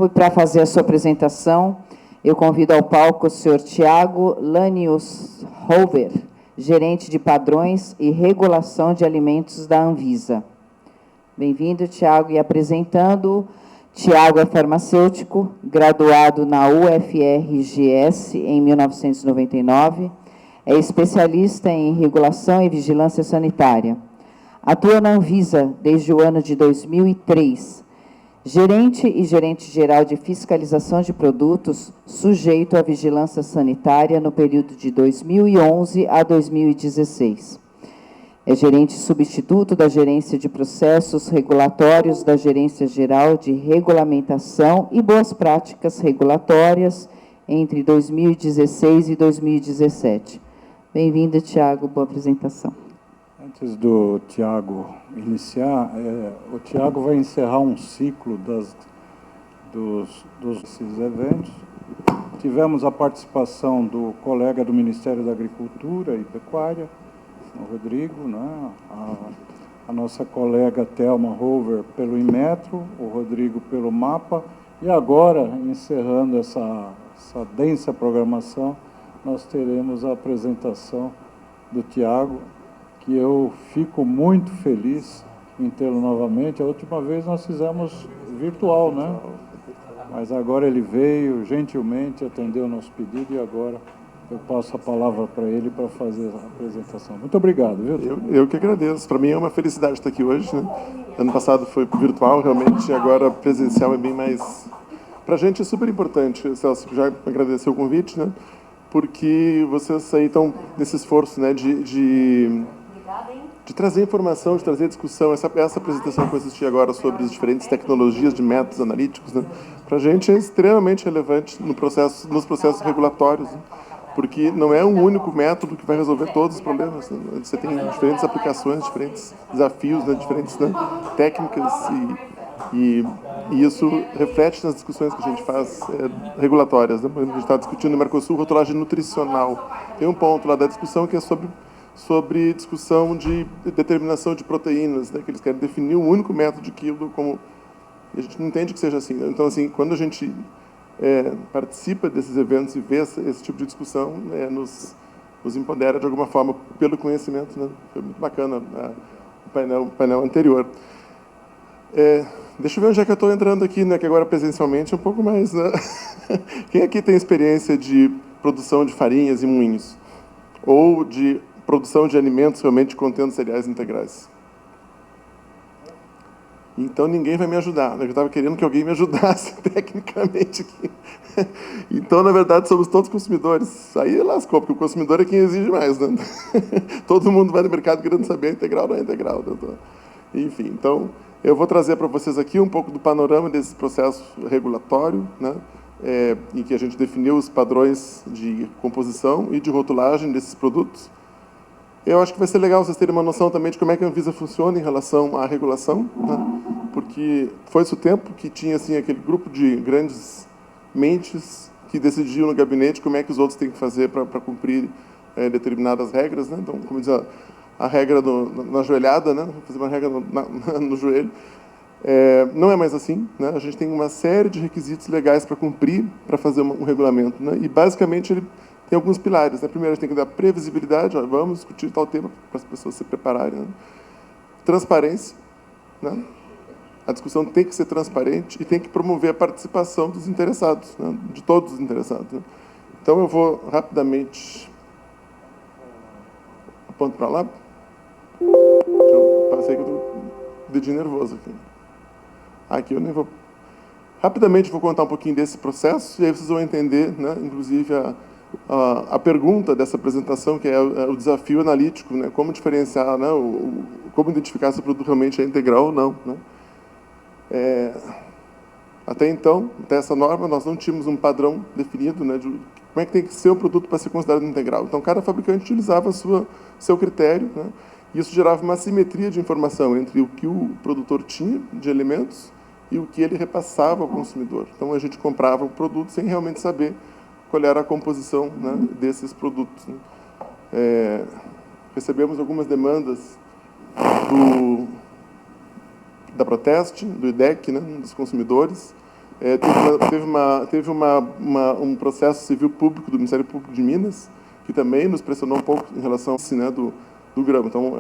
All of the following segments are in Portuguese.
Tiago, e para fazer a sua apresentação, eu convido ao palco o senhor Tiago Lanius-Hover, gerente de padrões e regulação de alimentos da Anvisa. Bem-vindo, Tiago. E apresentando, Tiago é farmacêutico, graduado na UFRGS em 1999, é especialista em regulação e vigilância sanitária. Atua na Anvisa desde o ano de 2003, gerente e gerente-geral de fiscalização de produtos, sujeito à vigilância sanitária no período de 2011 a 2016. É gerente substituto da Gerência de Processos Regulatórios da Gerência Geral de Regulamentação e Boas Práticas Regulatórias entre 2016 e 2017. Bem-vindo, Tiago. Boa apresentação. Antes do Tiago iniciar, o Tiago vai encerrar um ciclo desses eventos. Tivemos a participação do colega do Ministério da Agricultura e Pecuária, o Rodrigo, né? A nossa colega Thelma Hover pelo Inmetro, o Rodrigo pelo MAPA, e agora, encerrando essa densa programação, nós teremos a apresentação do Tiago, que eu fico muito feliz em tê-lo novamente. A última vez nós fizemos virtual, né? Mas agora ele veio, gentilmente atendeu o nosso pedido e agora eu passo a palavra para ele para fazer a apresentação. Muito obrigado, viu? Eu que agradeço. Para mim é uma felicidade estar aqui hoje, né? Ano passado foi virtual, realmente, e agora presencial é bem mais... Para a gente é super importante, Celso, já agradecer o convite, né? Porque vocês aí estão nesse esforço, né, de trazer informação, de trazer discussão. Essa apresentação que eu assisti agora sobre as diferentes tecnologias de métodos analíticos, né, para a gente é extremamente relevante nos processos regulatórios, né, porque não é um único método que vai resolver todos os problemas. Né, você tem diferentes aplicações, diferentes desafios, né, diferentes, né, técnicas e isso reflete nas discussões que a gente faz regulatórias. Né? A gente está discutindo no Mercosul rotulagem nutricional. Tem um ponto lá da discussão que é sobre discussão de determinação de proteínas, né? Que eles querem definir um único método de quilo, como a gente não entende que seja assim. Né? Então, assim, quando a gente participa desses eventos e vê esse tipo de discussão, nos empodera de alguma forma pelo conhecimento. Né? Foi muito bacana o painel anterior. Deixa eu ver onde é que eu estou entrando aqui, né? Que agora presencialmente é um pouco mais... Né? Quem aqui tem experiência de produção de farinhas e moinhos? Ou de produção de alimentos realmente contendo cereais integrais? Então ninguém vai me ajudar. Né? Eu estava querendo que alguém me ajudasse tecnicamente aqui. Então, na verdade, somos todos consumidores. Aí lascou, porque o consumidor é quem exige mais. Né? Todo mundo vai no mercado querendo saber integral ou não é integral. Né? Enfim, então... Eu vou trazer para vocês aqui um pouco do panorama desse processo regulatório, né, em que a gente definiu os padrões de composição e de rotulagem desses produtos. Eu acho que vai ser legal vocês terem uma noção também de como é que a Anvisa funciona em relação à regulação, né, porque foi-se o tempo que tinha assim, aquele grupo de grandes mentes que decidiam no gabinete como é que os outros têm que fazer para cumprir determinadas regras. Né? Então, como diz a regra na joelhada, né? Fazer uma regra no joelho. Não é mais assim. Né? A gente tem uma série de requisitos legais para cumprir, para fazer um regulamento. Né? E, basicamente, ele tem alguns pilares. Né? Primeiro, a gente tem que dar previsibilidade. Ó, vamos discutir tal tema para as pessoas se prepararem. Né? Transparência. Né? A discussão tem que ser transparente e tem que promover a participação dos interessados, né? De todos os interessados. Né? Então, eu vou rapidamente... Aponto para lá. Passei que eu estou com o dedinho nervoso aqui. Aqui eu nem vou... Rapidamente vou contar um pouquinho desse processo, e aí vocês vão entender, né, inclusive, a pergunta dessa apresentação, que é o desafio analítico, né, como diferenciar, né, como identificar se o produto realmente é integral ou não. Né. Até então, até essa norma, nós não tínhamos um padrão definido, né, de como é que tem que ser o produto para ser considerado integral. Então, cada fabricante utilizava seu critério, né, e isso gerava uma assimetria de informação entre o que o produtor tinha de elementos e o que ele repassava ao consumidor. Então, a gente comprava o produto sem realmente saber qual era a composição, né, desses produtos. Né. Recebemos algumas demandas da Proteste, do IDEC, né, dos consumidores, Teve um processo civil público do Ministério Público de Minas, que também nos pressionou um pouco em relação né, do grão. Então,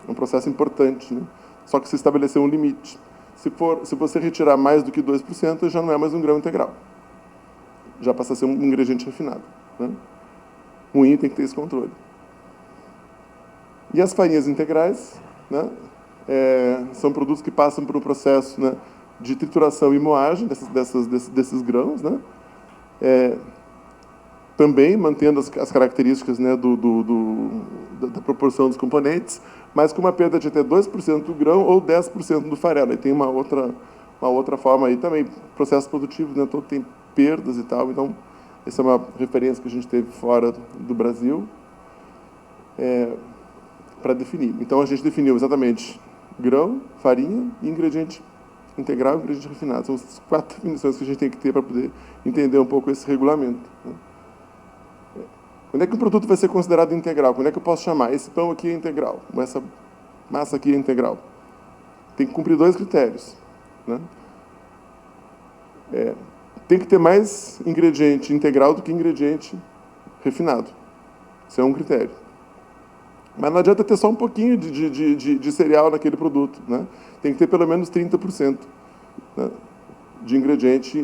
é um processo importante, né? Só que se estabeleceu um limite. Se você retirar mais do que 2%, já não é mais um grão integral. Já passa a ser um ingrediente refinado, né? O moinho tem que ter esse controle. E as farinhas integrais, né, são produtos que passam por um processo, né, de trituração e moagem desses grãos, né, também mantendo as características, né, da proporção dos componentes, mas com uma perda de até 2% do grão ou 10% do farelo. E tem uma outra forma aí também, processo produtivo, né, todo tem perdas e tal. Então, essa é uma referência que a gente teve fora do Brasil para definir. Então, a gente definiu exatamente grão, farinha e ingrediente integral e ingrediente refinado. São as 4 definições que a gente tem que ter para poder entender um pouco esse regulamento, né? Quando é que o produto vai ser considerado integral? Quando é que eu posso chamar? Esse pão aqui é integral, essa massa aqui é integral. Tem que cumprir 2 critérios, né? Tem que ter mais ingrediente integral do que ingrediente refinado. Isso é um critério. Mas não adianta ter só um pouquinho de cereal naquele produto, né? Tem que ter pelo menos 30%, né, de ingrediente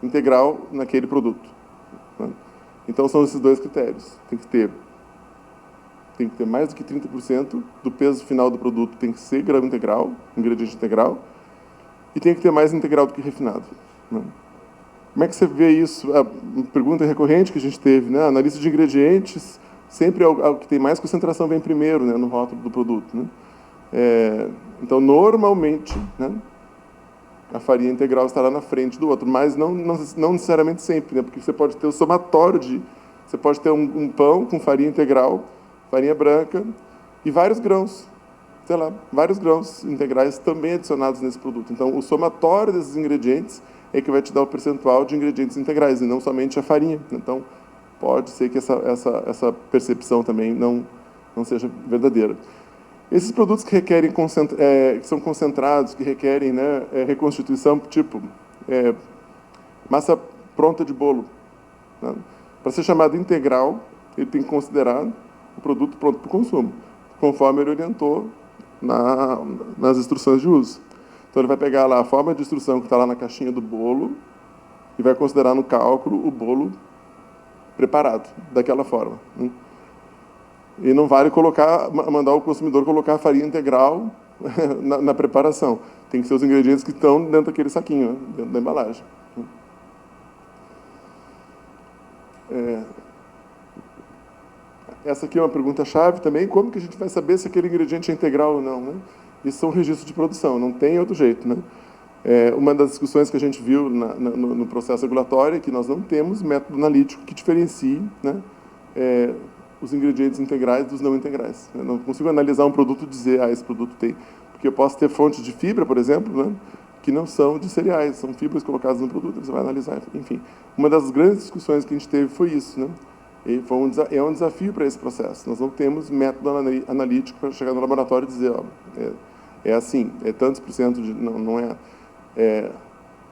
integral naquele produto, né? Então, são esses 2 critérios. Tem que ter mais do que 30% do peso final do produto, tem que ser grão integral, ingrediente integral, e tem que ter mais integral do que refinado, né? Como é que você vê isso? A pergunta recorrente que a gente teve, né? Na lista de ingredientes, sempre o que tem mais concentração vem primeiro, né, no rótulo do produto, né? Então, normalmente, né, a farinha integral estará na frente do outro, mas não necessariamente sempre, né, porque você pode ter o somatório você pode ter um pão com farinha integral, farinha branca e vários grãos, sei lá, vários grãos integrais também adicionados nesse produto. Então, o somatório desses ingredientes é que vai te dar o percentual de ingredientes integrais, e não somente a farinha. Então, pode ser que essa percepção também não seja verdadeira. Esses produtos que requerem que são concentrados, que requerem, né, reconstituição, tipo massa pronta de bolo, né? Para ser chamado integral, ele tem que considerar o produto pronto para o consumo, conforme ele orientou nas instruções de uso. Então, ele vai pegar lá a forma de instrução que está lá na caixinha do bolo e vai considerar no cálculo o bolo preparado daquela forma, né? E não vale mandar o consumidor colocar a farinha integral na preparação. Tem que ser os ingredientes que estão dentro daquele saquinho, né, dentro da embalagem. Essa aqui é uma pergunta-chave também. Como que a gente vai saber se aquele ingrediente é integral ou não, né? Isso são registros de produção, não tem outro jeito, né? Uma das discussões que a gente viu no processo regulatório é que nós não temos método analítico que diferencie, né, os ingredientes integrais dos não integrais. Eu não consigo analisar um produto e dizer, esse produto tem. Porque eu posso ter fontes de fibra, por exemplo, né, que não são de cereais, são fibras colocadas no produto, você vai analisar. Enfim, uma das grandes discussões que a gente teve foi isso, né? E é um desafio para esse processo. Nós não temos método analítico para chegar no laboratório e dizer, assim, tantos por cento de... Não é...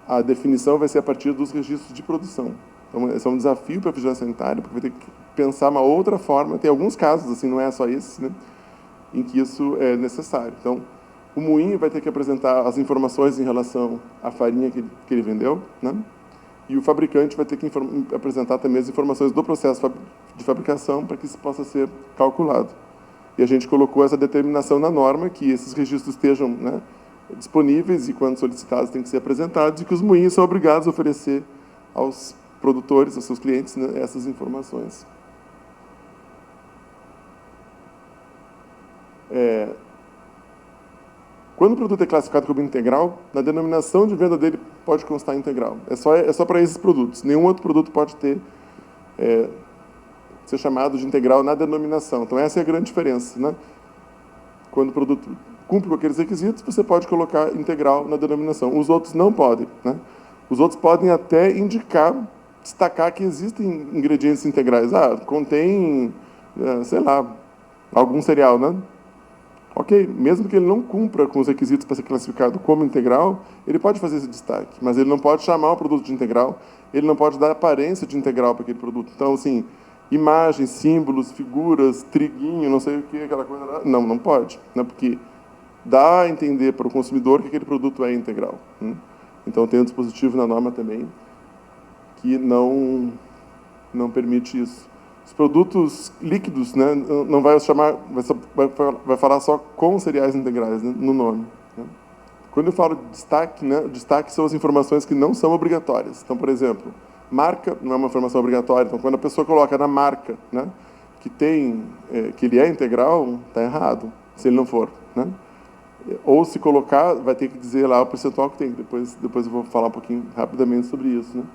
A definição vai ser a partir dos registros de produção. Então, esse é um desafio para a vigilância sanitária, porque vai ter que pensar uma outra forma. Tem alguns casos, assim, não é só esse, né, em que isso é necessário. Então, o moinho vai ter que apresentar as informações em relação à farinha que ele vendeu, né, e o fabricante vai ter que apresentar também as informações do processo de fabricação para que isso possa ser calculado. E a gente colocou essa determinação na norma, que esses registros estejam, né, disponíveis e, quando solicitados, têm que ser apresentados, e que os moinhos são obrigados a oferecer aos produtores, aos seus clientes, né, essas informações. Quando o produto é classificado como integral, na denominação de venda dele pode constar integral. É só para esses produtos. Nenhum outro produto pode ser chamado de integral na denominação. Então, essa é a grande diferença, né? Quando o produto cumpre com aqueles requisitos, você pode colocar integral na denominação. Os outros não podem, né? Os outros podem até destacar que existem ingredientes integrais. Contém, sei lá, algum cereal, né? Ok, mesmo que ele não cumpra com os requisitos para ser classificado como integral, ele pode fazer esse destaque, mas ele não pode chamar o produto de integral, ele não pode dar aparência de integral para aquele produto. Então, assim, imagens, símbolos, figuras, triguinho, não sei o que, aquela coisa lá, não pode, né? Porque dá a entender para o consumidor que aquele produto é integral. Então, tem um dispositivo na norma também que não permite isso. Os produtos líquidos, né, não vai chamar, vai falar só com cereais integrais, né, no nome. Né? Quando eu falo de destaque, né, destaque são as informações que não são obrigatórias. Então, por exemplo, marca não é uma informação obrigatória. Então, quando a pessoa coloca na marca, né, que ele é integral, está errado, se ele não for, né? Ou se colocar, vai ter que dizer lá o percentual que tem. Depois eu vou falar um pouquinho rapidamente sobre isso, né?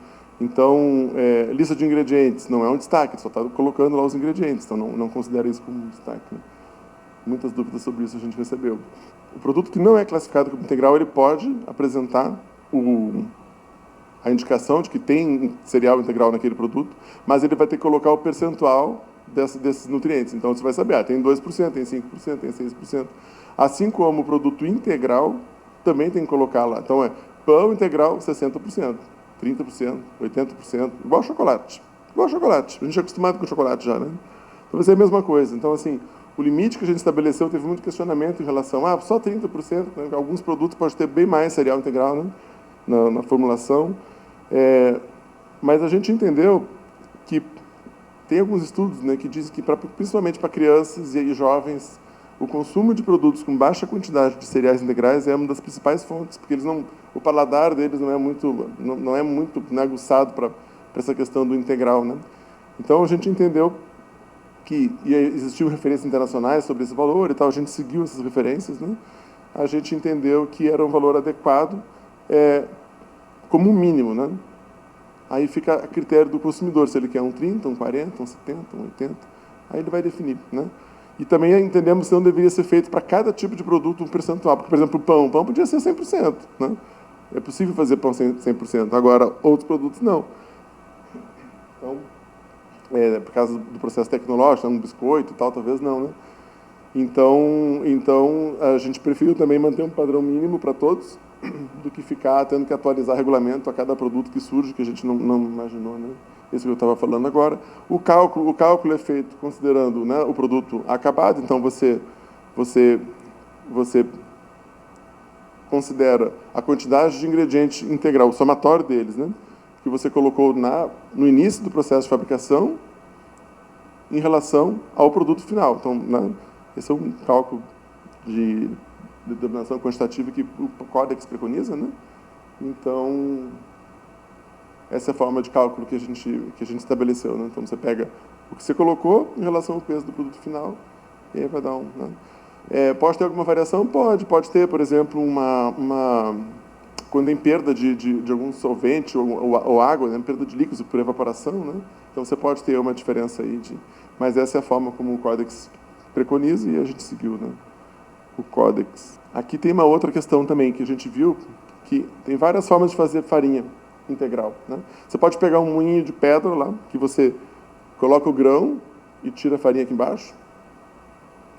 Então, lista de ingredientes não é um destaque, só está colocando lá os ingredientes, então não considera isso como um destaque. Né? Muitas dúvidas sobre isso a gente recebeu. O produto que não é classificado como integral, ele pode apresentar a indicação de que tem cereal integral naquele produto, mas ele vai ter que colocar o percentual desses nutrientes. Então, você vai saber, tem 2%, tem 5%, tem 6%. Assim como o produto integral, também tem que colocar lá. Então, pão integral, 60%. 30%, 80%, igual chocolate. Igual chocolate. A gente é acostumado com chocolate já, né? Então vai ser a mesma coisa. Então, assim, o limite que a gente estabeleceu teve muito questionamento em relação a só 30%, né? Alguns produtos podem ter bem mais cereal integral, né? na formulação. Mas a gente entendeu que tem alguns estudos, né, que dizem que, principalmente para crianças e jovens, o consumo de produtos com baixa quantidade de cereais integrais é uma das principais fontes, porque o paladar deles não é muito aguçado para essa questão do integral, né? Então a gente entendeu que existiam referências internacionais sobre esse valor e tal, a gente seguiu essas referências, né? A gente entendeu que era um valor adequado, como um mínimo, né? Aí fica a critério do consumidor, se ele quer um 30, um 40, um 70, um 80, aí ele vai definir, né? E também entendemos que não deveria ser feito para cada tipo de produto um percentual. Porque, por exemplo, o pão podia ser 100%. Né? É possível fazer pão 100%. Agora, outros produtos não. Então, por causa do processo tecnológico, um biscoito e tal, talvez não. Né? Então, a gente preferiu também manter um padrão mínimo para todos, do que ficar tendo que atualizar regulamento a cada produto que surge, que a gente não imaginou, né? Isso que eu estava falando agora. O cálculo é feito considerando, né, o produto acabado, então você considera a quantidade de ingrediente integral, o somatório deles, né, que você colocou no início do processo de fabricação em relação ao produto final. Então, né, esse é um cálculo de determinação quantitativa que o Codex preconiza, né? Então, essa é a forma de cálculo que a gente estabeleceu, né? Então, você pega o que você colocou em relação ao peso do produto final e aí vai dar né? Pode ter alguma variação? Pode ter, por exemplo, quando tem perda de algum solvente ou água, né? Perda de líquidos por evaporação, né? Então, você pode ter uma diferença aí, mas essa é a forma como o Codex preconiza e a gente seguiu, né? O Codex. Aqui tem uma outra questão também que a gente viu, que tem várias formas de fazer farinha integral. Né? Você pode pegar um moinho de pedra lá, que você coloca o grão e tira a farinha aqui embaixo.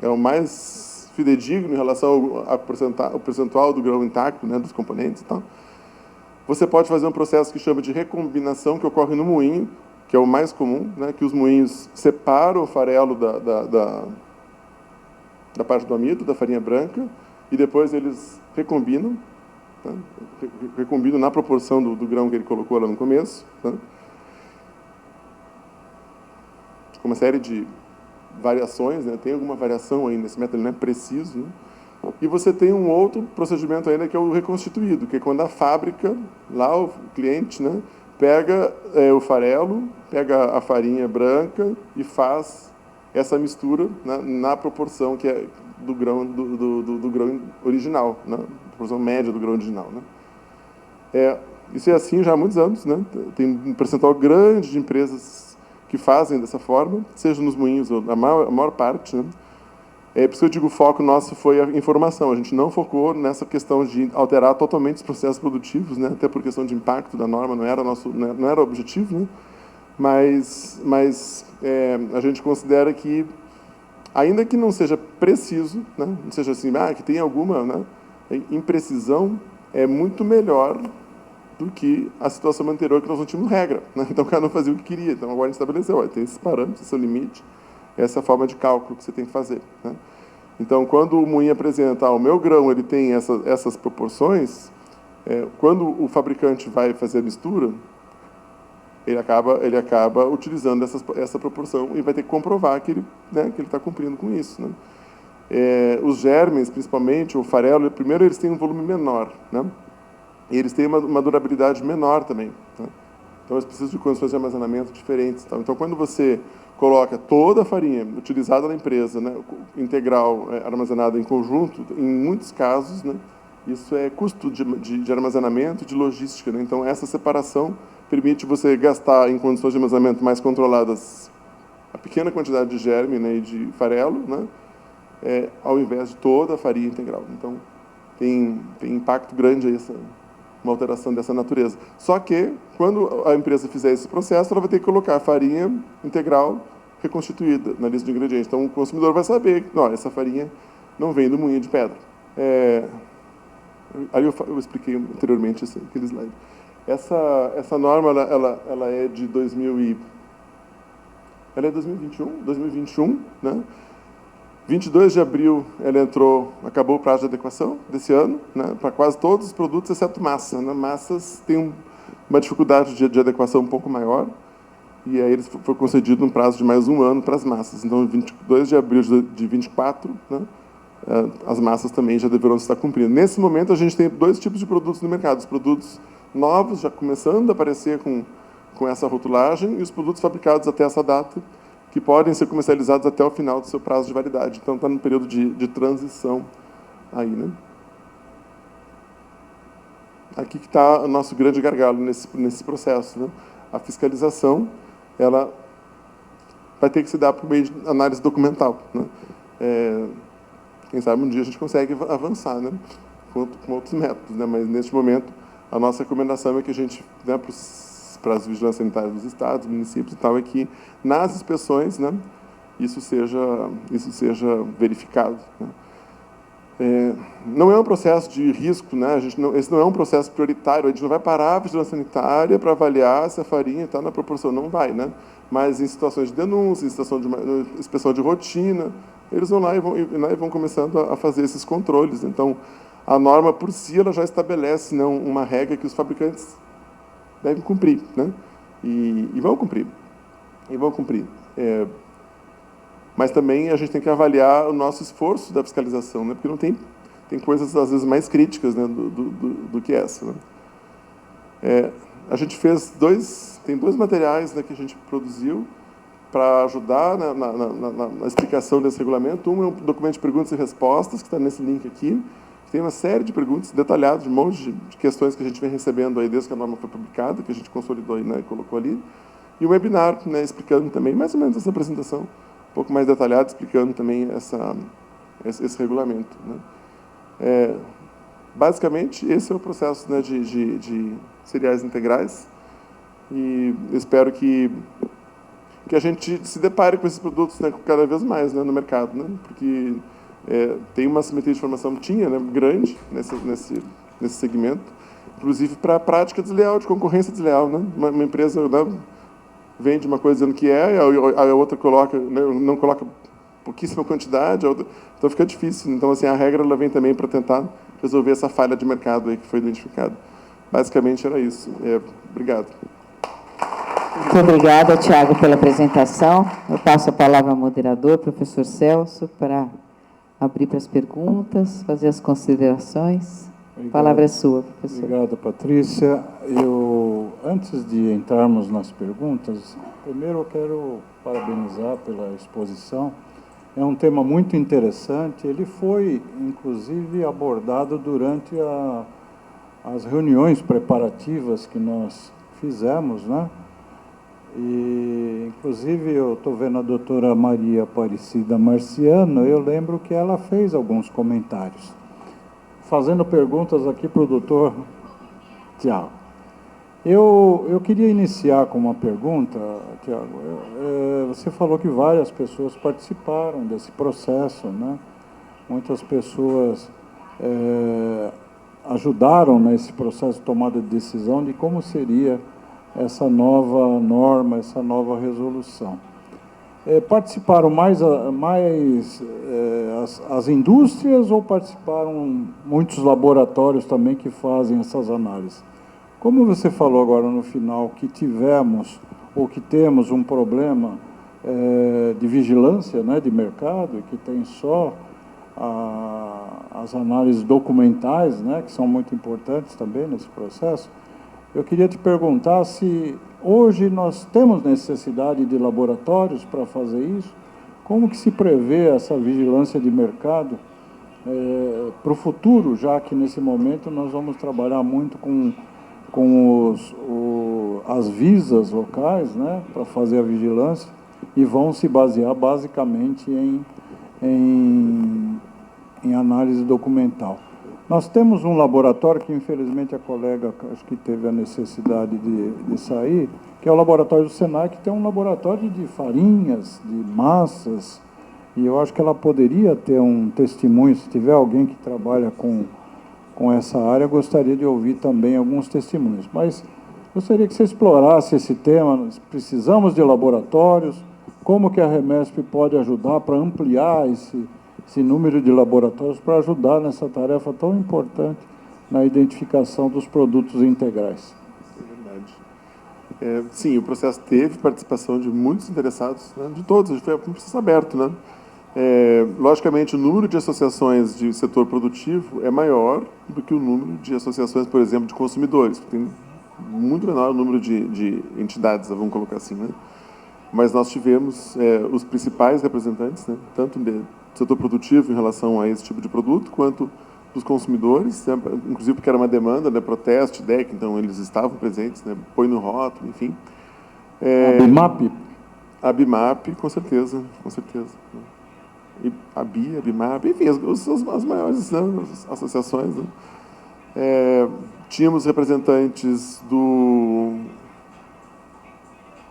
É o mais fidedigno em relação ao percentual do grão intacto, né, dos componentes e tal. Você pode fazer um processo que chama de recombinação, que ocorre no moinho, que é o mais comum, né, que os moinhos separam o farelo da parte do amido, da farinha branca, e depois eles recombinam, tá? Recombinam na proporção do grão que ele colocou lá no começo, tá? Com uma série de variações, né? Tem alguma variação ainda, esse método não é preciso, né? E você tem um outro procedimento ainda que é o reconstituído, que é quando a fábrica, lá o cliente, né, pega o farelo, pega a farinha branca e faz essa mistura, né, na proporção que é do grão original, né, proporção média do grão original, né. Isso é assim já há muitos anos, né. Tem um percentual grande de empresas que fazem dessa forma, seja nos moinhos ou a maior parte, né. Por isso que eu digo, o foco nosso foi a informação. A gente não focou nessa questão de alterar totalmente os processos produtivos, né, até por questão de impacto da norma, não era o objetivo, né. Mas a gente considera que ainda que não seja preciso, né? Não seja assim, que tem alguma, né? Imprecisão, é muito melhor do que a situação anterior que nós não tínhamos regra, né? Então, o cara não fazia o que queria. Então, agora a gente estabeleceu, tem esses parâmetros, esse é o limite, essa é a forma de cálculo que você tem que fazer, né? Então, quando o moinho apresenta, o meu grão ele tem essas proporções, quando o fabricante vai fazer a mistura, ele acaba utilizando essa proporção e vai ter que comprovar que ele está cumprindo com isso, né? Os germes, principalmente, o farelo, primeiro eles têm um volume menor, né? E eles têm uma durabilidade menor também, né? Então, eles precisam de condições de armazenamento diferentes. Tá? Então, quando você coloca toda a farinha utilizada na empresa, né, integral, armazenada em conjunto, em muitos casos, né, isso é custo de armazenamento, de logística, né? Então, essa separação permite você gastar em condições de armazenamento mais controladas a pequena quantidade de germe, né, e de farelo, né, ao invés de toda a farinha integral. Então, tem impacto grande aí uma alteração dessa natureza. Só que, quando a empresa fizer esse processo, ela vai ter que colocar a farinha integral reconstituída na lista de ingredientes. Então, o consumidor vai saber que essa farinha não vem do moinho de pedra. Aí eu expliquei anteriormente aquele slide. Essa norma, ela é de 2021, né? 22 de abril, ela acabou o prazo de adequação desse ano, né, para quase todos os produtos, exceto massa, né? Massas têm uma dificuldade de adequação um pouco maior, e aí foi concedido um prazo de mais um ano para as massas. Então, 22 de abril de 24, né, as massas também já deverão estar cumprindo. Nesse momento, a gente tem dois tipos de produtos no mercado. Os produtos novos, já começando a aparecer com essa rotulagem, e os produtos fabricados até essa data, que podem ser comercializados até o final do seu prazo de validade. Então, está no período de transição aí, né? Aqui que está o nosso grande gargalo nesse processo, né? A fiscalização, ela vai ter que se dar por meio de análise documental, né? Quem sabe um dia a gente consegue avançar, né, com outros métodos, né? Mas, neste momento, a nossa recomendação é que a gente, né, para as vigilâncias sanitárias dos estados, municípios e tal, é que nas inspeções, né, isso seja verificado, né? Não é um processo de risco, né? Esse não é um processo prioritário. A gente não vai parar a vigilância sanitária para avaliar se a farinha está na proporção, não vai, né? Mas em situações de denúncia, em situação de inspeção de rotina, eles vão lá e vão começando a fazer esses controles. Então, a norma por si ela já estabelece, né, uma regra que os fabricantes devem cumprir, né? E vão cumprir. Mas também a gente tem que avaliar o nosso esforço da fiscalização, né? Porque não tem coisas, às vezes, mais críticas, né, do que essa, né? A gente fez tem dois materiais, né, que a gente produziu para ajudar na explicação desse regulamento. Um é um documento de perguntas e respostas, que está nesse link aqui, que tem uma série de perguntas detalhadas, de um monte de questões que a gente vem recebendo aí desde que a norma foi publicada, que a gente consolidou e, né, colocou ali. E um webinar, né, explicando também, mais ou menos essa apresentação, um pouco mais detalhada, explicando também esse regulamento, né? Basicamente, esse é o processo, né, de cereais integrais, e espero que a gente se depare com esses produtos, né, cada vez mais, né, no mercado, né? Porque tem uma simetria de informação, né, grande nesse segmento, inclusive para a prática desleal, de concorrência desleal, né? Uma empresa, né, vende uma coisa dizendo que a outra coloca, né, não coloca pouquíssima quantidade, então fica difícil. Então, assim, a regra ela vem também para tentar resolver essa falha de mercado aí que foi identificada. Basicamente era isso. Obrigado. Muito obrigada, Tiago, pela apresentação. Eu passo a palavra ao moderador, professor Celso, para abrir para as perguntas, fazer as considerações. A palavra é sua, professor. Obrigado, Patrícia. Antes de entrarmos nas perguntas, primeiro eu quero parabenizar pela exposição. É um tema muito interessante. Ele foi, inclusive, abordado durante as reuniões preparativas que nós fizemos, né? E, inclusive, eu estou vendo a doutora Maria Aparecida Marciano, eu lembro que ela fez alguns comentários, fazendo perguntas aqui para o doutor Tiago. Eu queria iniciar com uma pergunta, Tiago. Você falou que várias pessoas participaram desse processo, né? Muitas pessoas ajudaram nesse processo de tomada de decisão de como seria essa nova norma, essa nova resolução. Participaram mais as indústrias ou participaram muitos laboratórios também que fazem essas análises? Como você falou agora no final que tivemos ou que temos um problema de vigilância, né, de mercado, que tem só as análises documentais, né, que são muito importantes também nesse processo, eu queria te perguntar se hoje nós temos necessidade de laboratórios para fazer isso. Como que se prevê essa vigilância de mercado para o futuro, já que nesse momento nós vamos trabalhar muito com as visas locais, né, para fazer a vigilância, e vão se basear basicamente em análise documental. Nós temos um laboratório que, infelizmente, a colega acho que teve a necessidade de sair, que é o laboratório do Senai, que tem um laboratório de farinhas, de massas, e eu acho que ela poderia ter um testemunho, se tiver alguém que trabalha com essa área, eu gostaria de ouvir também alguns testemunhos. Mas gostaria que você explorasse esse tema. Nós precisamos de laboratórios, como que a Remesp pode ajudar para ampliar esse número de laboratórios para ajudar nessa tarefa tão importante na identificação dos produtos integrais. É verdade. Sim, o processo teve participação de muitos interessados, né, de todos, foi um processo aberto, né? Logicamente, o número de associações de setor produtivo é maior do que o número de associações, por exemplo, de consumidores. Tem muito menor o número de entidades, vamos colocar assim, né? Mas nós tivemos os principais representantes, né, tanto do setor produtivo em relação a esse tipo de produto, quanto dos consumidores, né, inclusive porque era uma demanda, né, protesto, DEC, então eles estavam presentes, né, põe no rótulo, enfim. A BIMAP? A BIMAP, com certeza, com certeza. E a BIA, a BIMAP, enfim, as maiores, né, as associações. Né. Tínhamos representantes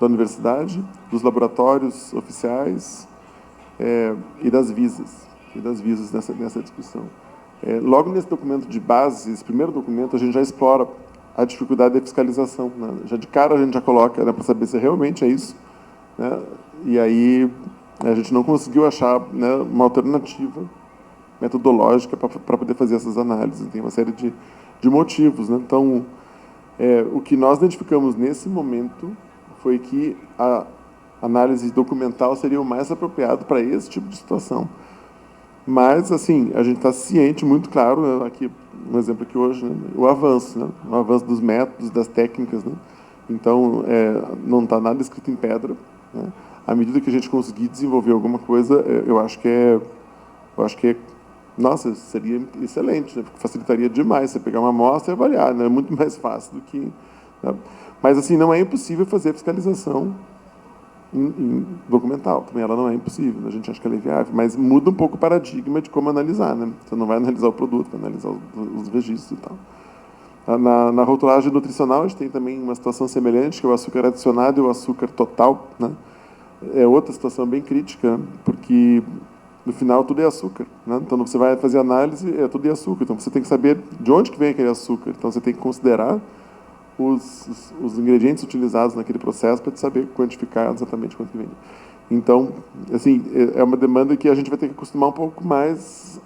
da universidade, dos laboratórios oficiais e das visas nessa discussão. Logo nesse documento de base, esse primeiro documento, a gente já explora a dificuldade da fiscalização. Né? Já de cara a gente já coloca, né, para saber se realmente é isso. Né? E aí a gente não conseguiu achar, né, uma alternativa metodológica para poder fazer essas análises. Tem uma série de motivos. Né? Então, o que nós identificamos nesse momento foi que a análise documental seria o mais apropriado para esse tipo de situação. Mas, assim, a gente está ciente, muito claro, né, aqui, um exemplo aqui hoje, né, o avanço dos métodos, das técnicas. Né? Então, não está nada escrito em pedra. Né? À medida que a gente conseguir desenvolver alguma coisa, eu acho que nossa, seria excelente, né? Porque facilitaria demais você pegar uma amostra e avaliar, né? É muito mais fácil do que... Né? Mas, assim, não é impossível fazer fiscalização em documental. Também ela não é impossível, a gente acha que ela é viável, mas muda um pouco o paradigma de como analisar. Né? Você não vai analisar o produto, vai analisar os registros e tal. Na rotulagem nutricional, a gente tem também uma situação semelhante, que é o açúcar adicionado e o açúcar total. Né? É outra situação bem crítica, né? Porque no final tudo é açúcar. Né? Então, você vai fazer análise, tudo é açúcar. Então, você tem que saber de onde que vem aquele açúcar. Então, você tem que considerar os ingredientes utilizados naquele processo para saber quantificar exatamente quanto que vem. Então, assim, é uma demanda que a gente vai ter que acostumar um pouco mais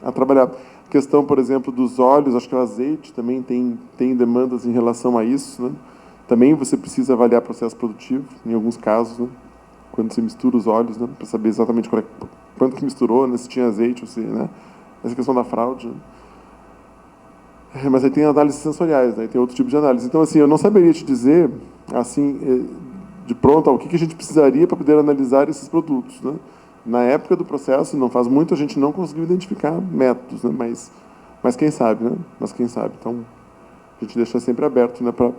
a trabalhar. A questão, por exemplo, dos óleos, acho que o azeite também tem demandas em relação a isso. Né? Também você precisa avaliar processo produtivo, em alguns casos, né? Quando você mistura os óleos, né? Para saber exatamente quanto que misturou, né? Se tinha azeite, ou se, né? Essa questão da fraude. Né? Mas aí tem análises sensoriais, né? Tem outro tipo de análise. Então, assim, eu não saberia te dizer, assim, de pronto, o que a gente precisaria para poder analisar esses produtos. Né? Na época do processo, não faz muito, a gente não conseguiu identificar métodos, né? Mas quem sabe, né? Mas quem sabe. Então, a gente deixa sempre aberto, né, para o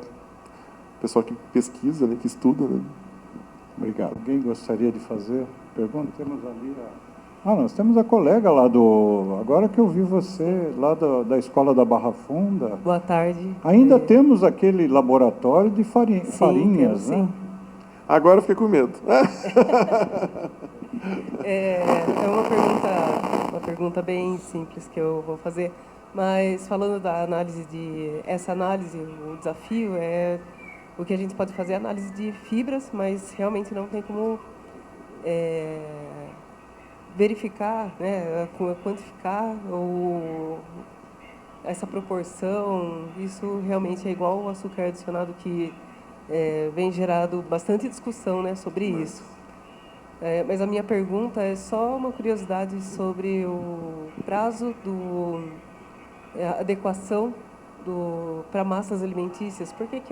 pessoal que pesquisa, né, que estuda. Né? Obrigado. Alguém gostaria de fazer pergunta? Temos ali Nós temos a colega lá do... Agora que eu vi você, lá da Escola da Barra Funda. Boa tarde. Ainda temos aquele laboratório de farinhas, temos, né? sim. Agora eu fiquei com medo. É uma pergunta bem simples que eu vou fazer, mas falando da análise essa análise, o desafio é o que a gente pode fazer é análise de fibras, mas realmente não tem como verificar, né, quantificar essa proporção. Isso realmente é igual ao açúcar adicionado que vem gerado bastante discussão, né, sobre isso. Mas a minha pergunta é só uma curiosidade sobre o prazo adequação para massas alimentícias. Por que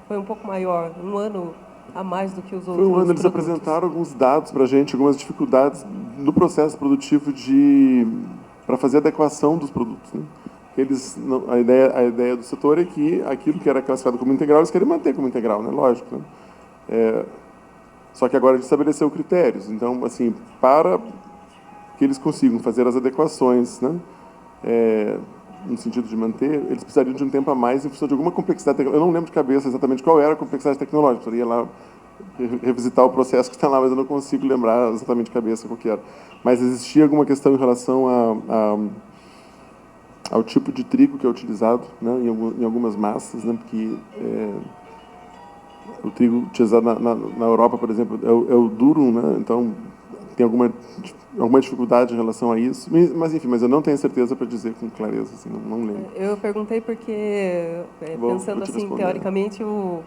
foi um pouco maior, um ano a mais do que os outros Foi um ano, eles produtos? apresentaram alguns dados para a gente, algumas dificuldades no processo produtivo para fazer a adequação dos produtos. Né? A ideia do setor é que aquilo que era classificado como integral, eles querem manter como integral, né? Lógico. Né? Só que agora a gente estabeleceu critérios. Então, assim, para que eles consigam fazer as adequações, né? No sentido de manter, eles precisariam de um tempo a mais em função de alguma complexidade tecnológica. Eu não lembro de cabeça exatamente qual era a complexidade tecnológica. Eu ia lá revisitar o processo que está lá, mas eu não consigo lembrar exatamente de cabeça qual que era. Mas existia alguma questão em relação ao tipo de trigo que é utilizado, né, em algumas massas, né, porque o trigo utilizado na Europa, por exemplo, é o durum, né, então tem alguma dificuldade em relação a isso, mas enfim, mas eu não tenho certeza para dizer com clareza, assim, não lembro. Eu perguntei porque, pensando assim, responder. teoricamente, o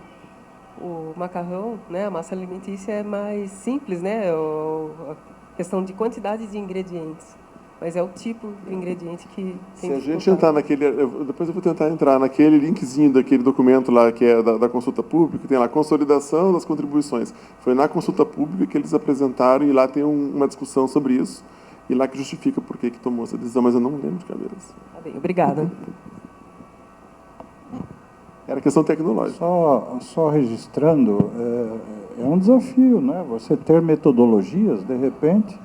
macarrão, né, a massa alimentícia é mais simples, né, a questão de quantidade de ingredientes, mas é o tipo de ingrediente que tem Se a gente entrar depois eu vou tentar entrar naquele linkzinho daquele documento lá que é da consulta pública, que tem lá consolidação das contribuições. Foi na consulta pública que eles apresentaram e lá tem uma discussão sobre isso e lá que justifica por que tomou essa decisão, mas eu não lembro de cabeça. Tá bem, obrigada. Era questão tecnológica. Só registrando, é um desafio, né? Você ter metodologias, de repente,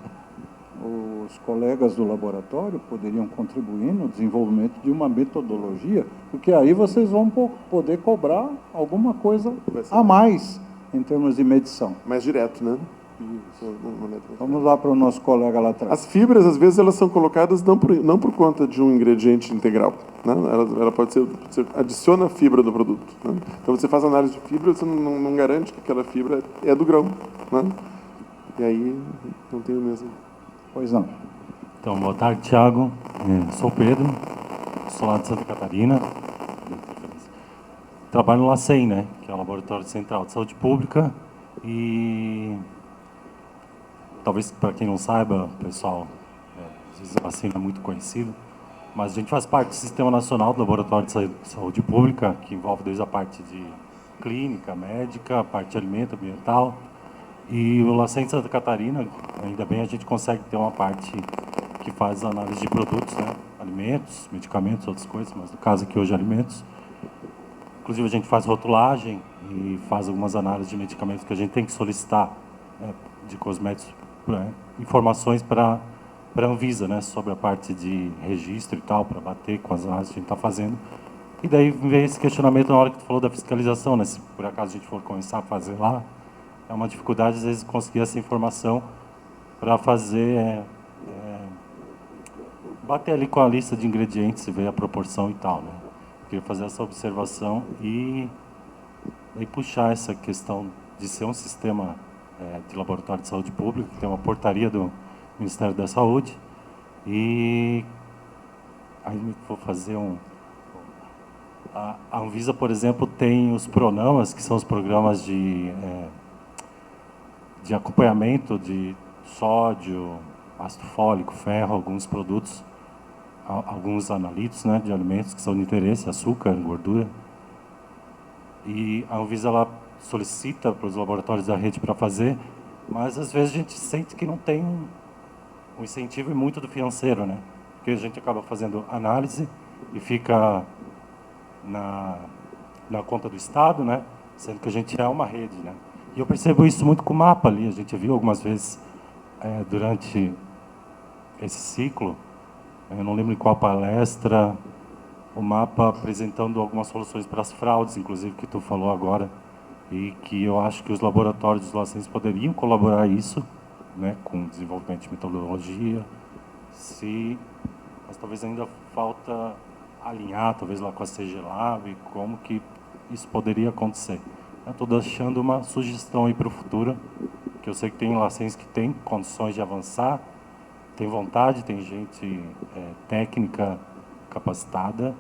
os colegas do laboratório poderiam contribuir no desenvolvimento de uma metodologia, porque aí vocês vão poder cobrar alguma coisa a mais em termos de medição. Mais direto, né? Isso. Vamos lá para o nosso colega lá atrás. As fibras, às vezes, elas são colocadas não por conta de um ingrediente integral. Né? Ela pode ser... Você adiciona a fibra do produto. Né? Então, você faz análise de fibra, você não garante que aquela fibra é do grão. Né? E aí, não tem o mesmo... Pois não. Então, boa tarde, Thiago. Sou Pedro, sou lá de Santa Catarina. Trabalho no LACEN, né? Que é o Laboratório Central de Saúde Pública. E talvez para quem não saiba, pessoal, às vezes o LACEN não é muito conhecido, mas a gente faz parte do Sistema Nacional do Laboratório de Saúde Pública, que envolve desde a parte de clínica, médica, a parte de alimento, ambiental. E o LACEN de Santa Catarina, ainda bem, a gente consegue ter uma parte que faz análise de produtos, né? Alimentos, medicamentos, outras coisas, mas no caso aqui hoje alimentos. Inclusive a gente faz rotulagem e faz algumas análises de medicamentos que a gente tem que solicitar, né, de cosméticos, informações para a Anvisa, né, sobre a parte de registro e tal, para bater com as análises que a gente está fazendo. E daí veio esse questionamento na hora que tu falou da fiscalização, né, se por acaso a gente for começar a fazer lá, é uma dificuldade às vezes conseguir essa informação para fazer, bater ali com a lista de ingredientes e ver a proporção e tal, né. Queria fazer essa observação e puxar essa questão de ser um sistema de laboratório de saúde pública, que tem uma portaria do Ministério da Saúde. E aí vou fazer a Anvisa, por exemplo, tem os PRONAMAs, que são os programas de acompanhamento de sódio, ácido fólico, ferro, alguns produtos, alguns analíticos, né, de alimentos que são de interesse, açúcar, gordura. E a Anvisa ela solicita para os laboratórios da rede para fazer, mas às vezes a gente sente que não tem um incentivo e muito do financeiro, né? Porque a gente acaba fazendo análise e fica na conta do Estado, né? Sendo que a gente é uma rede, né? E eu percebo isso muito com o mapa ali, a gente viu algumas vezes durante esse ciclo, eu não lembro em qual palestra, o mapa apresentando algumas soluções para as fraudes, inclusive, que tu falou agora, e que eu acho que os laboratórios dos LACENS poderiam colaborar isso, né, com desenvolvimento de metodologia, mas talvez ainda falta alinhar, talvez lá com a CG Lab, como que isso poderia acontecer. Eu estou deixando uma sugestão aí para o futuro, que eu sei que tem LACENS que tem condições de avançar, tem vontade, tem gente técnica capacitada,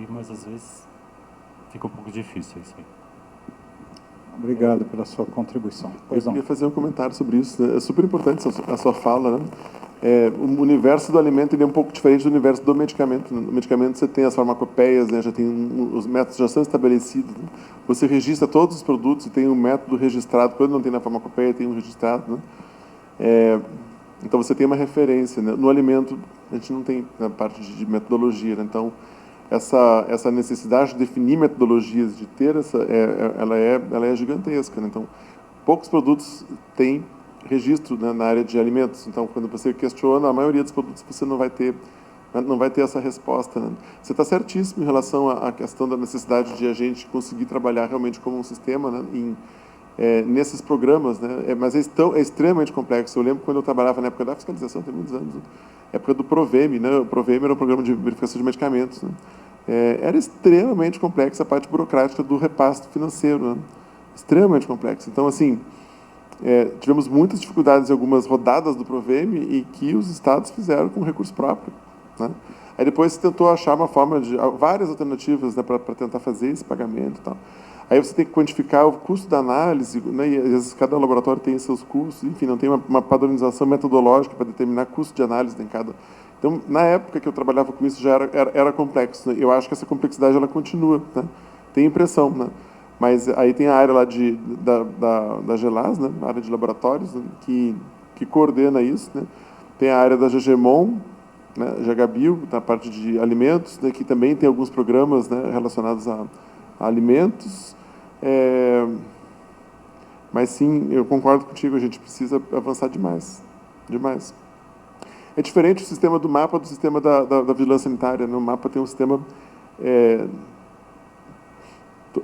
mas às vezes fica um pouco difícil isso aí. Obrigado pela sua contribuição. Eu queria fazer um comentário sobre isso, né? É super importante a sua fala, né? O universo do alimento ele é um pouco diferente do universo do medicamento. No medicamento você tem as farmacopeias, né? Já tem os métodos já são estabelecidos. Né? Você registra todos os produtos e tem um método registrado. Quando não tem na farmacopeia, tem um registrado. Né? Então você tem uma referência. Né? No alimento a gente não tem na parte de metodologia. Né? Então essa necessidade de definir metodologias, de ter ela é gigantesca. Né? Então poucos produtos têm registro, né, na área de alimentos. Então, quando você questiona, a maioria dos produtos você não vai ter essa resposta. Né? Você está certíssimo em relação à questão da necessidade de a gente conseguir trabalhar realmente como um sistema, né, nesses programas, né? Mas é extremamente complexo. Eu lembro quando eu trabalhava na época da fiscalização, tem muitos anos, né? Época do Proveme, né? O Proveme era um programa de verificação de medicamentos. Né? Era extremamente complexa a parte burocrática do repasse financeiro, né? Extremamente complexo. Então, assim, tivemos muitas dificuldades em algumas rodadas do Proveme e que os estados fizeram com recurso próprio. Né? Aí depois se tentou achar uma forma de várias alternativas, né, para tentar fazer esse pagamento e tal. Aí você tem que quantificar o custo da análise, né, e às vezes cada laboratório tem seus custos, enfim, não tem uma padronização metodológica para determinar custo de análise em cada. Então, na época que eu trabalhava com isso já era complexo. Né? Eu acho que essa complexidade ela continua. Né? Tem impressão, né? Mas aí tem a área lá da GELAS, né, a área de laboratórios, né, que coordena isso. Né. Tem a área da GGMON, né, GHBio, na parte de alimentos, né, que também tem alguns programas, né, relacionados a alimentos. Mas sim, eu concordo contigo, a gente precisa avançar demais. Demais. É diferente o sistema do mapa do sistema da vigilância sanitária. Né. O mapa tem um sistema...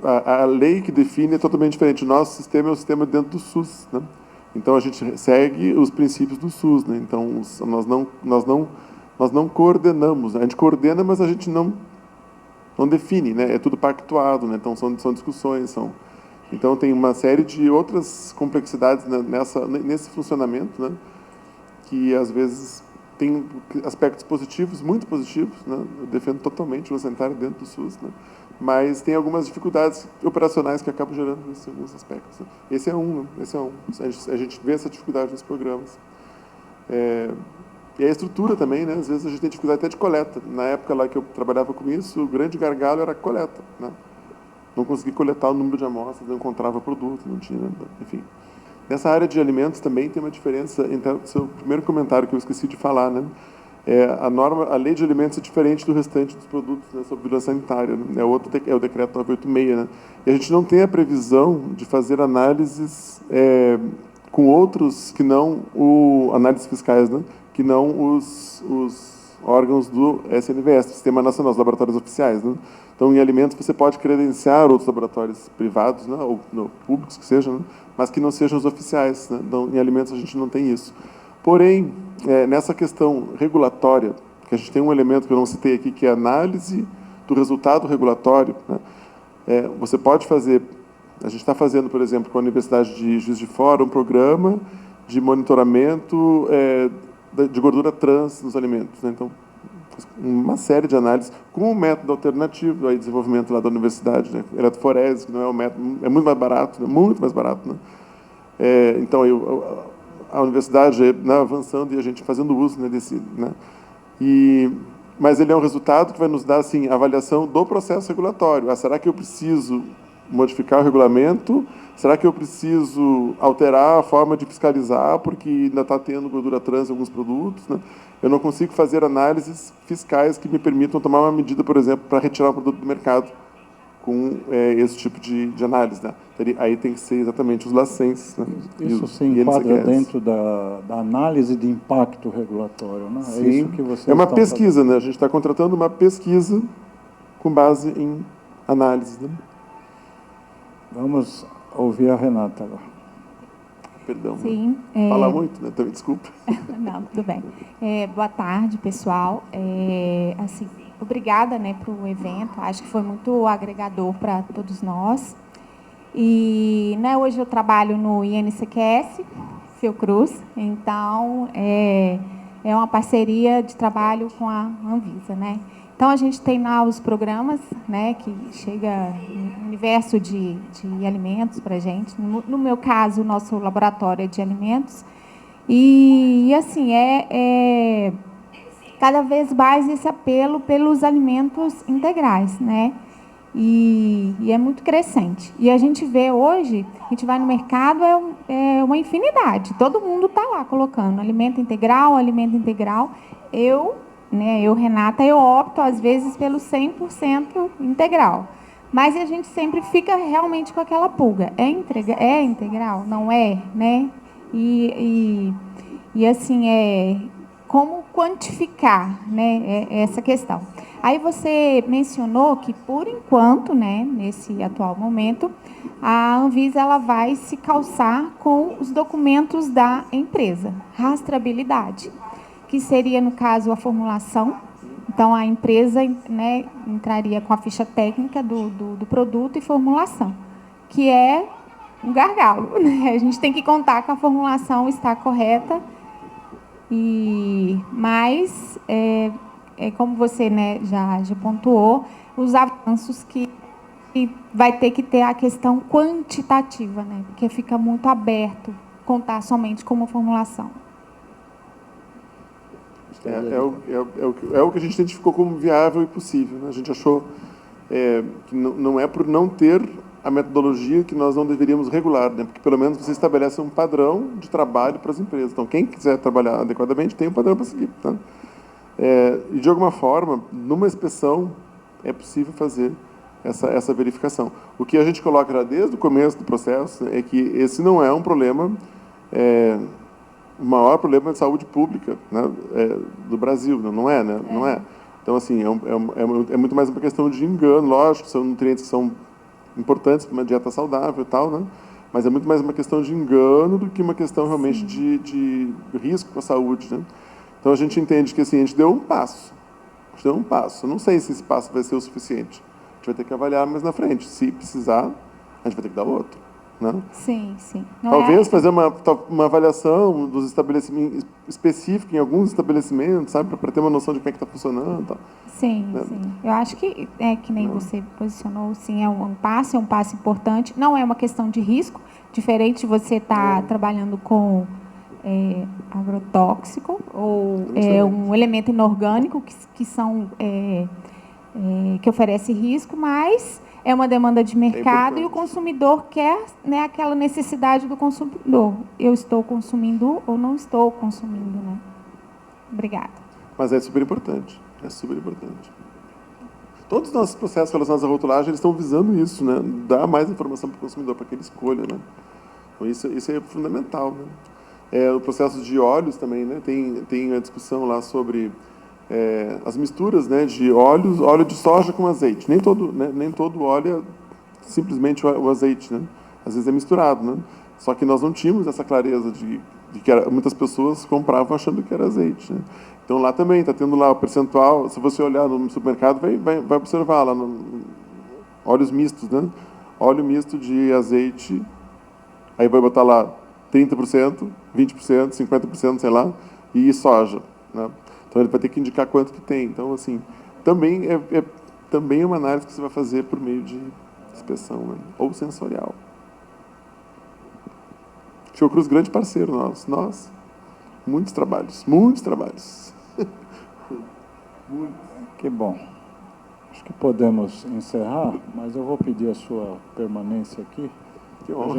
A lei que define é totalmente diferente. O nosso sistema é o sistema dentro do SUS, né? Então a gente segue os princípios do SUS, né? Então nós não coordenamos. Né? A gente coordena, mas a gente não define, né? É tudo pactuado, né? Então são discussões, então tem uma série de outras complexidades, né, nesse funcionamento, né? Que às vezes tem aspectos positivos, muito positivos, né? Eu defendo totalmente o sanitário dentro do SUS, né? Mas tem algumas dificuldades operacionais que acabam gerando isso em alguns aspectos. Né? Esse é um. A gente vê essa dificuldade nos programas. E a estrutura também, né? Às vezes a gente tem dificuldade até de coleta. Na época lá que eu trabalhava com isso, o grande gargalo era a coleta. Né? Não conseguia coletar o número de amostras, não encontrava produto, não tinha, enfim. Nessa área de alimentos também tem uma diferença entre o seu primeiro comentário que eu esqueci de falar, né? A lei de alimentos é diferente do restante dos produtos, né, sobre vigilância sanitária. Né? É o decreto 986. Né? E a gente não tem a previsão de fazer análises com outros que não análises fiscais, né? Que não os órgãos do SNVS, Sistema Nacional, os laboratórios oficiais. Né? Então, em alimentos, você pode credenciar outros laboratórios privados, né? Ou públicos que sejam, né? Mas que não sejam os oficiais. Né? Então, em alimentos, a gente não tem isso. Porém, nessa questão regulatória, que a gente tem um elemento que eu não citei aqui, que é a análise do resultado regulatório, né? Você pode fazer, a gente está fazendo, por exemplo, com a Universidade de Juiz de Fora, um programa de monitoramento de gordura trans nos alimentos. Né? Então, uma série de análises com um método alternativo, aí desenvolvimento lá da universidade, né? Eletroforese, que não é um método, é muito mais barato, né? Muito mais barato. Né? Então, a universidade, né, avançando e a gente fazendo uso, né, desse, né, mas ele é um resultado que vai nos dar assim a avaliação do processo regulatório. Será que eu preciso modificar o regulamento? Será que eu preciso alterar a forma de fiscalizar porque ainda está tendo gordura trans em alguns produtos? Né? Eu não consigo fazer análises fiscais que me permitam tomar uma medida, por exemplo, para retirar um produto do mercado com esse tipo de análise, né? Aí tem que ser exatamente os LACENS, né? Isso se e enquadra INCQs. dentro da análise de impacto regulatório, né? Sim. É isso que vocês É uma estão pesquisa, né? A gente está contratando uma pesquisa com base em análise, né? Vamos ouvir a Renata agora. Perdão. Sim. Fala muito, né? Também, desculpa. Não, tudo bem. Boa tarde, pessoal. Assim, obrigada, né, pelo evento. Acho que foi muito agregador para todos nós. E, né, hoje eu trabalho no INCQS, Fiocruz. Então, é uma parceria de trabalho com a Anvisa, né? Então, a gente tem lá os programas, né, que chega um universo de alimentos para a gente. No meu caso, o nosso laboratório é de alimentos. E assim, cada vez mais esse apelo pelos alimentos integrais, né? E é muito crescente. E a gente vê hoje, a gente vai no mercado, é uma infinidade. Todo mundo está lá colocando alimento integral. Eu, Renata, eu opto, às vezes, pelo 100% integral. Mas a gente sempre fica realmente com aquela pulga. É integral? Não é, né? E assim, como quantificar, né, essa questão. Aí você mencionou que, por enquanto, né, nesse atual momento, a Anvisa ela vai se calçar com os documentos da empresa, rastreabilidade, que seria, no caso, a formulação. Então, a empresa, né, entraria com a ficha técnica do produto e formulação, que é um gargalo, né? A gente tem que contar que a formulação está correta, mas, como você, né, já pontuou, os avanços que vai ter que ter a questão quantitativa, né, porque fica muito aberto contar somente com uma formulação. É o que a gente identificou como viável e possível, né? A gente achou que não é por não ter a metodologia que nós não deveríamos regular, né? Porque pelo menos você estabelece um padrão de trabalho para as empresas. Então, quem quiser trabalhar adequadamente tem um padrão para seguir. Tá? E de alguma forma, numa inspeção, é possível fazer essa verificação. O que a gente coloca já desde o começo do processo, né, é que esse não é um problema, o maior problema de saúde pública, né, do Brasil, não é, né? Não é. Então, assim, é muito mais uma questão de engano. Lógico, são nutrientes que são importantes para uma dieta saudável e tal, né? Mas é muito mais uma questão de engano do que uma questão realmente de risco à saúde, né? Então a gente entende que assim, a gente deu um passo. Eu não sei se esse passo vai ser o suficiente. A gente vai ter que avaliar mais na frente. Se precisar, a gente vai ter que dar outro, né? Sim. Talvez fazer uma avaliação dos estabelecimentos específica em alguns estabelecimentos, sabe, para ter uma noção de como é que está funcionando, tal. Sim. Eu acho que que nem você posicionou, sim, é um passo importante. Não é uma questão de risco, diferente de você estar trabalhando com agrotóxico ou um elemento inorgânico que são que oferece risco, mas é uma demanda de mercado e o consumidor quer, né, aquela necessidade do consumidor. Eu estou consumindo ou não estou consumindo, né? Obrigada. Mas é super importante. É super importante. Todos os nossos processos relacionados à rotulagem, eles estão visando isso, né? Dar mais informação para o consumidor, para que ele escolha, né? Então, isso é fundamental, né? O processo de óleos também, né? Tem a discussão lá sobre as misturas, né, de óleo de soja com azeite. Nem todo óleo é simplesmente o azeite, né? Às vezes é misturado, né? Só que nós não tínhamos essa clareza de que muitas pessoas compravam achando que era azeite, né? Então lá também está tendo lá o percentual. Se você olhar no supermercado, vai observar lá óleos mistos, né? Óleo misto de azeite, aí vai botar lá 30%, 20%, 50%, sei lá, e soja, né? Então ele vai ter que indicar quanto que tem. Então, assim, também também uma análise que você vai fazer por meio de inspeção, né? Ou sensorial. Fiocruz, grande parceiro nosso. Nós, muitos trabalhos. Que bom. Acho que podemos encerrar, mas eu vou pedir a sua permanência aqui. Que honra.